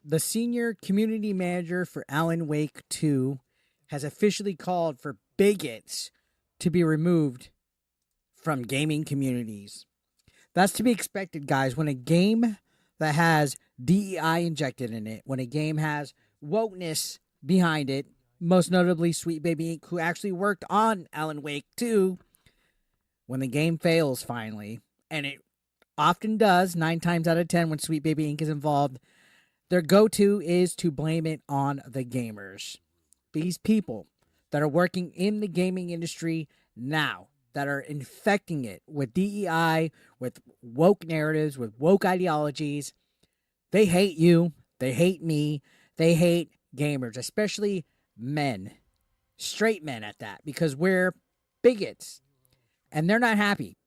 The senior community manager for Alan Wake 2 has officially called for bigots to be removed from gaming communities. That's to be expected, guys. When a game that has DEI injected in it, when a game has wokeness behind it, most notably Sweet Baby Inc., who actually worked on Alan Wake 2, when the game fails finally, and it often does, 9 times out of 10 when Sweet Baby Inc. is involved, their go-to is to blame it on the gamers. These people that are working in the gaming industry now, that are infecting it with DEI, with woke narratives, with woke ideologies, they hate you, they hate me, they hate gamers, especially men, straight men at that, because we're bigots, and they're not happy.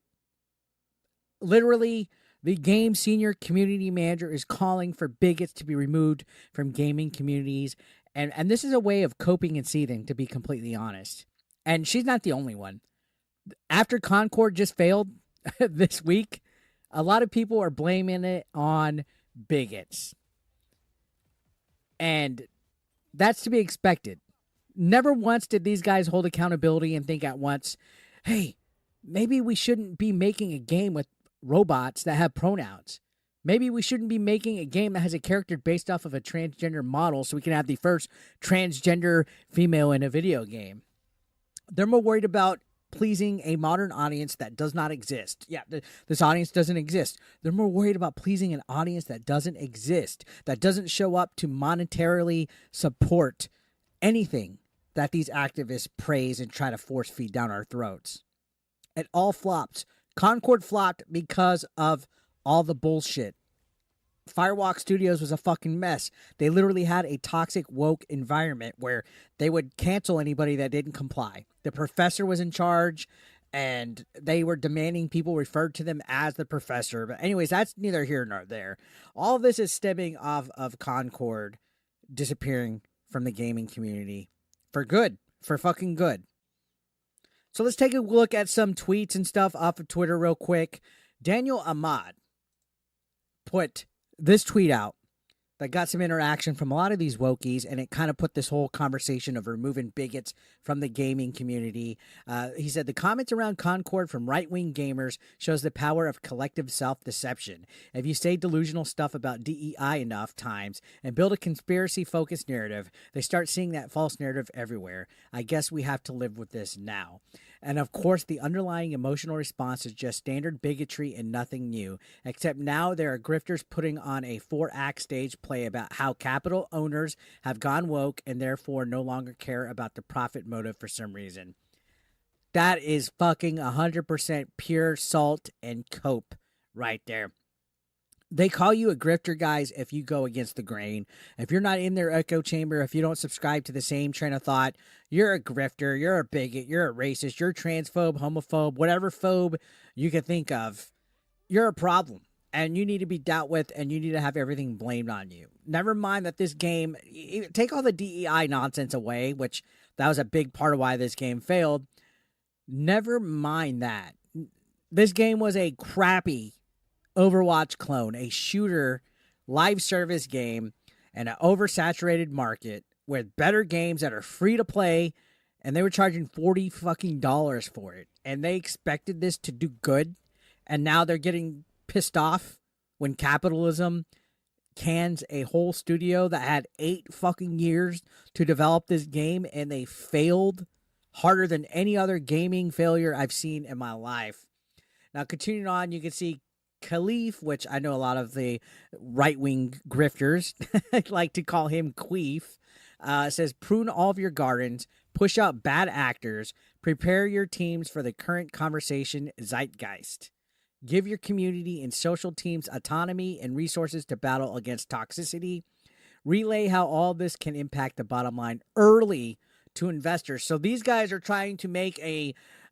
Literally, the game senior community manager is calling for bigots to be removed from gaming communities, and this is a way of coping and seething, to be completely honest. And she's not the only one. After Concord just failed this week, a lot of people are blaming it on bigots. And that's to be expected. Never once did these guys hold accountability and think at once, hey, maybe we shouldn't be making a game with robots that have pronouns. Maybe we shouldn't be making a game that has a character based off of a transgender model so we can have the first transgender female in a video game. They're more worried about pleasing a modern audience that does not exist. Yeah, this audience doesn't exist. They're more worried about pleasing an audience that doesn't exist, that doesn't show up to monetarily support anything that these activists praise and try to force feed down our throats. It all flopped. Concord flopped because of all the bullshit. Firewalk Studios was a fucking mess. They literally had a toxic woke environment where they would cancel anybody that didn't comply. The professor was in charge, and they were demanding people referred to them as the professor. But anyways, that's neither here nor there. All of this is stemming off of Concord disappearing from the gaming community for good, for fucking good. So let's take a look at some tweets and stuff off of Twitter real quick. Daniel Ahmad put this tweet out that got some interaction from a lot of these wokies, and it kind of put this whole conversation of removing bigots from the gaming community. He said, the comments around Concord from right-wing gamers shows the power of collective self-deception. If you say delusional stuff about DEI enough times and build a conspiracy-focused narrative, they start seeing that false narrative everywhere. I guess we have to live with this now. And of course, the underlying emotional response is just standard bigotry and nothing new, except now there are grifters putting on a 4-act stage play about how capital owners have gone woke and therefore no longer care about the profit motive for some reason. That is fucking 100% pure salt and cope right there. They call you a grifter, guys, if you go against the grain. If you're not in their echo chamber, if you don't subscribe to the same train of thought, you're a grifter, you're a bigot, you're a racist, you're transphobe, homophobe, whatever phobe you can think of. You're a problem, and you need to be dealt with, and you need to have everything blamed on you. Never mind that this game, take all the DEI nonsense away, which that was a big part of why this game failed. Never mind that. This game was a crappy Overwatch clone, a shooter live service game in an oversaturated market with better games that are free to play, and they were charging $40 fucking dollars for it. And they expected this to do good, and now they're getting pissed off when capitalism cans a whole studio that had 8 fucking years to develop this game, and they failed harder than any other gaming failure I've seen in my life. Now, continuing on, you can see Khalif, which I know a lot of the right-wing grifters like to call him Queef, says, prune all of your gardens, push out bad actors, prepare your teams for the current conversation zeitgeist. Give your community and social teams autonomy and resources to battle against toxicity. Relay how all this can impact the bottom line early to investors. So these guys are trying to make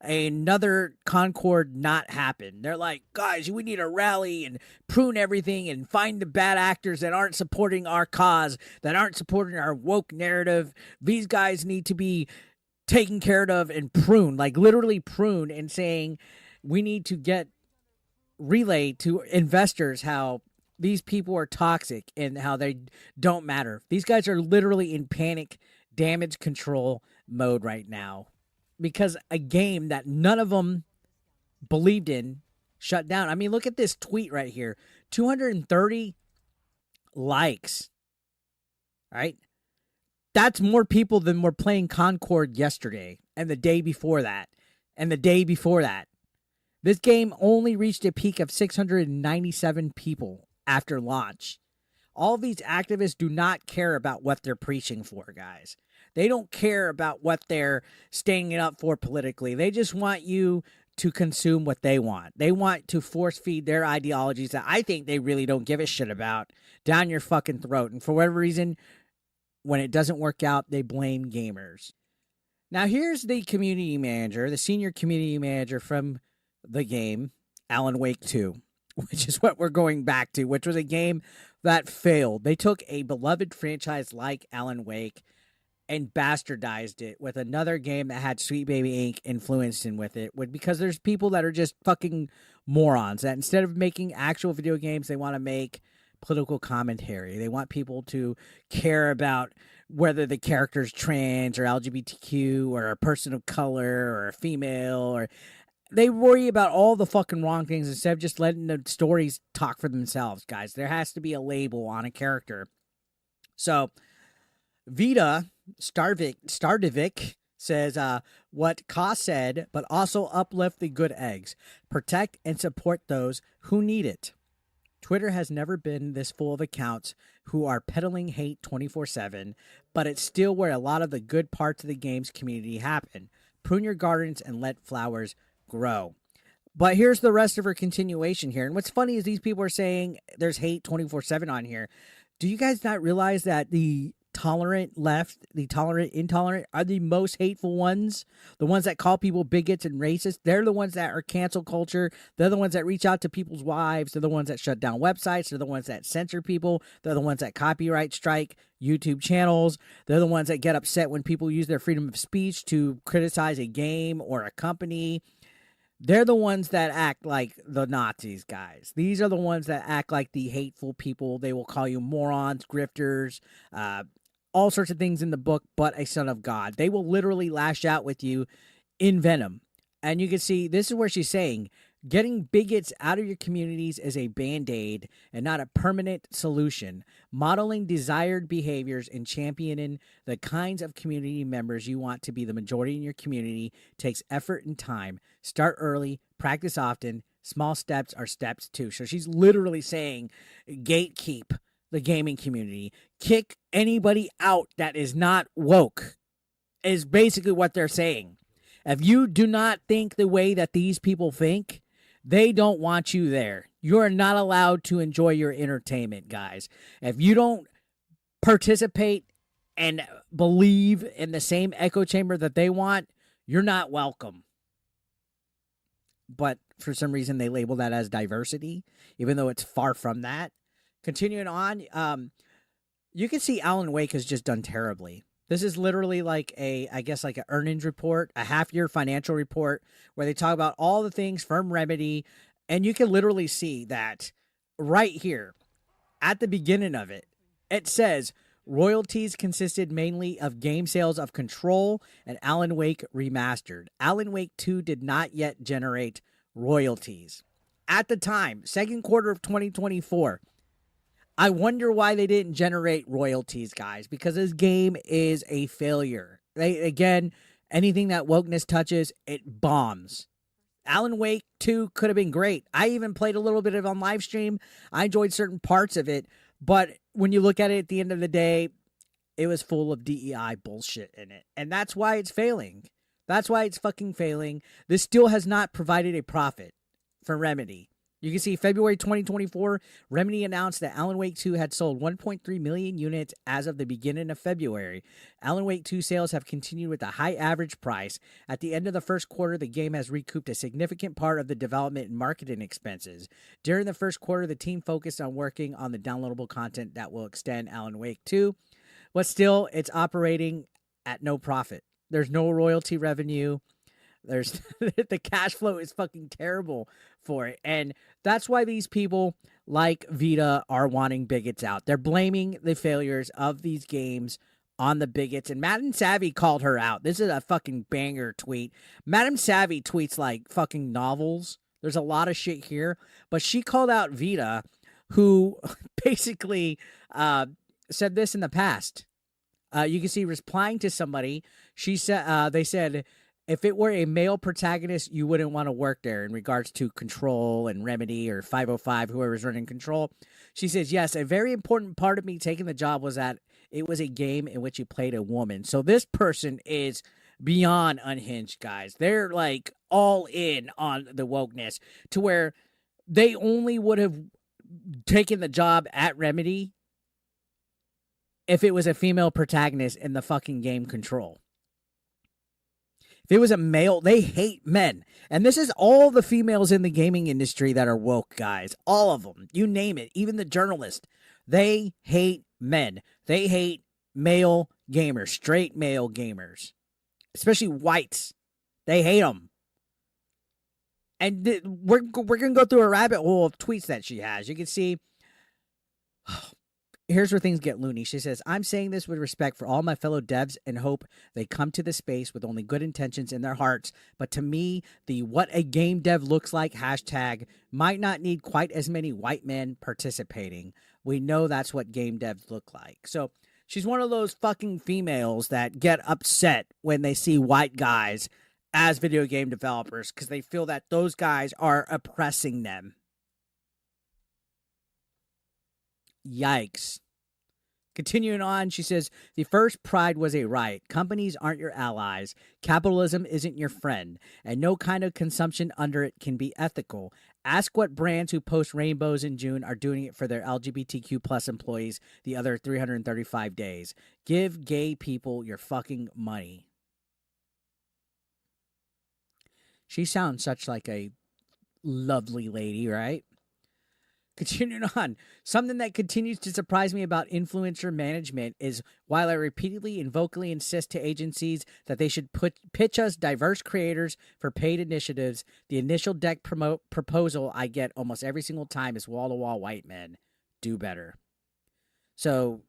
another Concord not happen. They're like, guys, we need to rally and prune everything and find the bad actors that aren't supporting our cause, that aren't supporting our woke narrative. These guys need to be taken care of and pruned, like literally pruned, and saying we need to get relay to investors how these people are toxic and how they don't matter. These guys are literally in panic damage control mode right now because a game that none of them believed in shut down. I mean, look at this tweet right here. 230 likes. Right? That's more people than were playing Concord yesterday and the day before that and the day before that. This game only reached a peak of 697 people after launch. All these activists do not care about what they're preaching for, guys. They don't care about what they're standing up for politically. They just want you to consume what they want. They want to force feed their ideologies that I think they really don't give a shit about down your fucking throat. And for whatever reason, when it doesn't work out, they blame gamers. Now, here's the community manager, the senior community manager from the game, Alan Wake 2, which is what we're going back to, which was a game that failed. They took a beloved franchise like Alan Wake and bastardized it with another game that had Sweet Baby Inc. influenced in with it, because there's people that are just fucking morons that instead of making actual video games, they want to make political commentary. They want people to care about whether the character's trans or LGBTQ or a person of color or a female, or they worry about all the fucking wrong things instead of just letting the stories talk for themselves, guys. There has to be a label on a character. So Vida Starčević says, what Ka said, but also uplift the good eggs. Protect and support those who need it. Twitter has never been this full of accounts who are peddling hate 24/7, but it's still where a lot of the good parts of the game's community happen. Prune your gardens and let flowers grow. But here's the rest of her continuation here. And what's funny is these people are saying there's hate 24/7 on here. Do you guys not realize that the tolerant left, the tolerant, intolerant are the most hateful ones? The ones that call people bigots and racists. They're the ones that are cancel culture. They're the ones that reach out to people's wives. They're the ones that shut down websites. They're the ones that censor people. They're the ones that copyright strike YouTube channels. They're the ones that get upset when people use their freedom of speech to criticize a game or a company. They're the ones that act like the Nazis, guys. These are the ones that act like the hateful people. They will call you morons, grifters, all sorts of things in the book, but a son of God. They will literally lash out with you in venom. And you can see, this is where she's saying, getting bigots out of your communities is a band-aid and not a permanent solution. Modeling desired behaviors and championing the kinds of community members you want to be the majority in your community takes effort and time. Start early, practice often. Small steps are steps too. So she's literally saying, gatekeep the gaming community. Kick anybody out that is not woke, is basically what they're saying. If you do not think the way that these people think, they don't want you there. You are not allowed to enjoy your entertainment, guys. If you don't participate and believe in the same echo chamber that they want, you're not welcome. But for some reason, they label that as diversity, even though it's far from that. Continuing on, you can see Alan Wake has just done terribly. This is literally like an earnings report, a half-year financial report where they talk about all the things from Remedy, and you can literally see that right here at the beginning of it. It says royalties consisted mainly of game sales of Control and Alan Wake Remastered. Alan Wake 2 did not yet generate royalties. At the time, second quarter of 2024, I wonder why they didn't generate royalties, guys, because this game is a failure. Again, anything that wokeness touches, it bombs. Alan Wake 2 could have been great. I even played a little bit of it on live stream. I enjoyed certain parts of it, but when you look at it at the end of the day, it was full of DEI bullshit in it, and that's why it's failing. That's why it's fucking failing. This still has not provided a profit for Remedy. You can see February 2024, Remedy announced that Alan Wake 2 had sold 1.3 million units as of the beginning of February. Alan Wake 2 sales have continued with a high average price. At the end of the first quarter, the game has recouped a significant part of the development and marketing expenses. During the first quarter, the team focused on working on the downloadable content that will extend Alan Wake 2, but still, it's operating at no profit. There's no royalty revenue. There's the cash flow is fucking terrible for it. And that's why these people like Vida are wanting bigots out. They're blaming the failures of these games on the bigots. And Madam Savvy called her out. This is a fucking banger tweet. Madam Savvy tweets like fucking novels. There's a lot of shit here. But she called out Vida, who basically said this in the past. You can see replying to somebody. She said, they said, if it were a male protagonist, you wouldn't want to work there in regards to Control and Remedy or 505, whoever's running Control. She says, yes, a very important part of me taking the job was that it was a game in which you played a woman. So this person is beyond unhinged, guys. They're like all in on the wokeness to where they only would have taken the job at Remedy if it was a female protagonist in the fucking game Control. If it was a male, they hate men. And this is all the females in the gaming industry that are woke, guys. All of them. You name it. Even the journalists. They hate men. They hate male gamers. Straight male gamers. Especially whites. They hate them. And we're going to go through a rabbit hole of tweets that she has. You can see... Here's where things get loony. She says, I'm saying this with respect for all my fellow devs and hope they come to the space with only good intentions in their hearts. But to me, the what a game dev looks like hashtag might not need quite as many white men participating. We know that's what game devs look like. So she's one of those fucking females that get upset when they see white guys as video game developers because they feel that those guys are oppressing them. Yikes. Continuing on, she says, the first pride was a right. Companies aren't your allies. Capitalism isn't your friend. And no kind of consumption under it can be ethical. Ask what brands who post rainbows in June are doing it for their LGBTQ plus employees the other 335 days. Give gay people your fucking money. She sounds such like a lovely lady, right? Continuing on, something that continues to surprise me about influencer management is while I repeatedly and vocally insist to agencies that they should pitch us diverse creators for paid initiatives, the initial deck proposal I get almost every single time is wall-to-wall white men. Do better. So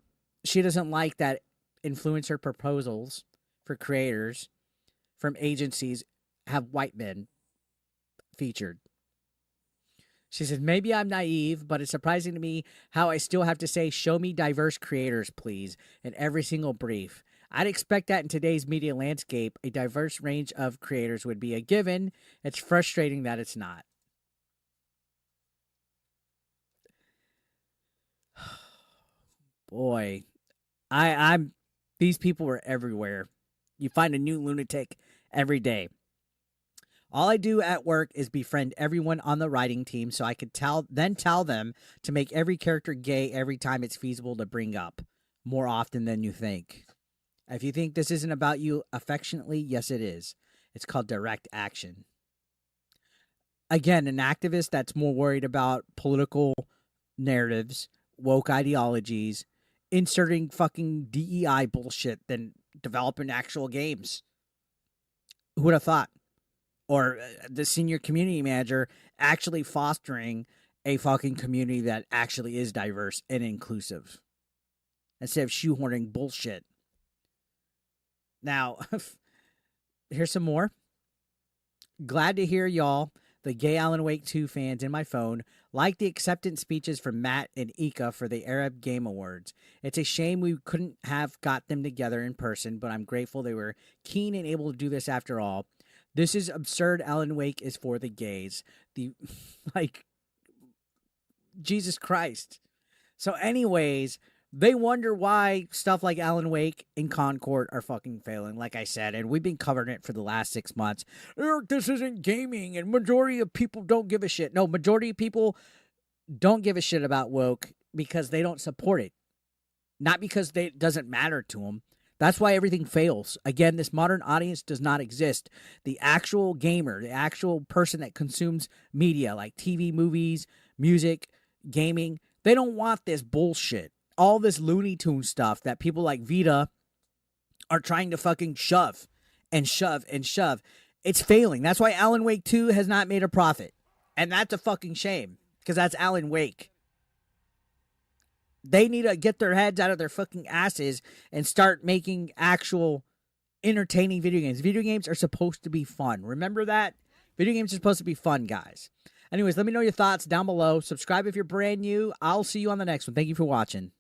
she doesn't like that influencer proposals for creators from agencies have white men featured. She says, maybe I'm naive, but it's surprising to me how I still have to say, show me diverse creators, please, in every single brief. I'd expect that in today's media landscape, a diverse range of creators would be a given. It's frustrating that it's not. Boy, these people are everywhere. You find a new lunatic every day. All I do at work is befriend everyone on the writing team so I could tell them to make every character gay every time it's feasible to bring up, more often than you think. If you think this isn't about you affectionately, yes it is. It's called direct action. Again, an activist that's more worried about political narratives, woke ideologies, inserting fucking DEI bullshit than developing actual games. Who would have thought? Or the senior community manager actually fostering a fucking community that actually is diverse and inclusive instead of shoehorning bullshit. Now, here's some more. Glad to hear y'all, the gay Alan Wake 2 fans in my phone, like the acceptance speeches from Matt and Ika for the Arab Game Awards. It's a shame we couldn't have got them together in person, but I'm grateful they were keen and able to do this after all. This is absurd. Alan Wake is for the gays. Jesus Christ. So anyways, they wonder why stuff like Alan Wake and Concord are fucking failing, like I said, and we've been covering it for the last 6 months. This isn't gaming, and majority of people don't give a shit. No, majority of people don't give a shit about woke because they don't support it. Not because it doesn't matter to them. That's why everything fails. Again, this modern audience does not exist. The actual gamer, the actual person that consumes media like TV, movies, music, gaming, they don't want this bullshit. All this Looney Tunes stuff that people like Vida are trying to fucking shove and shove and shove. It's failing. That's why Alan Wake 2 has not made a profit. And that's a fucking shame because that's Alan Wake. They need to get their heads out of their fucking asses and start making actual entertaining video games. Video games are supposed to be fun. Remember that? Video games are supposed to be fun, guys. Anyways, let me know your thoughts down below. Subscribe if you're brand new. I'll see you on the next one. Thank you for watching.